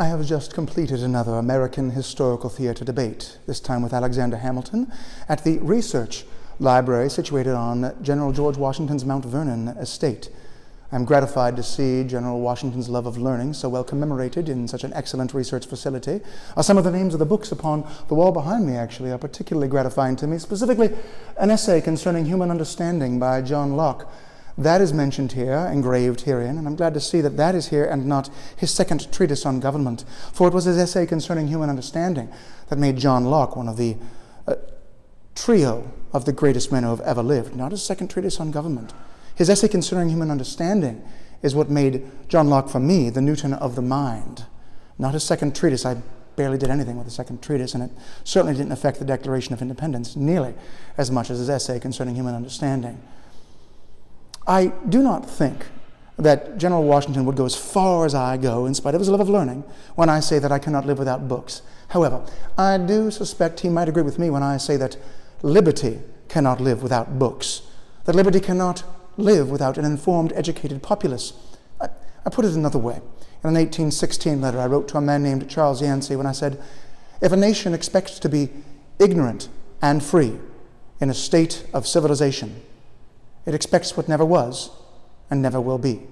I have just completed another American historical theater debate, this time with Alexander Hamilton, at the Research Library situated on General George Washington's Mount Vernon estate. I'm gratified to see General Washington's love of learning so well commemorated in such an excellent research facility. Some of the names of the books upon the wall behind me, actually, are particularly gratifying to me, specifically an essay concerning human understanding by John Locke. That is mentioned here, engraved herein, and I'm glad to see that that is here and not his second treatise on government, for it was his essay concerning human understanding that made John Locke one of the trio of the greatest men who have ever lived, not his second treatise on government. His essay concerning human understanding is what made John Locke, for me, the Newton of the mind, not his second treatise. I barely did anything with the second treatise, and it certainly didn't affect the Declaration of Independence nearly as much as his essay concerning human understanding. I do not think that General Washington would go as far as I go, in spite of his love of learning, when I say that I cannot live without books. However, I do suspect he might agree with me when I say that liberty cannot live without books, that liberty cannot live without an informed, educated populace. I put it another way. In an 1816 letter I wrote to a man named Charles Yancey when I said, if a nation expects to be ignorant and free in a state of civilization, it expects what never was and never will be.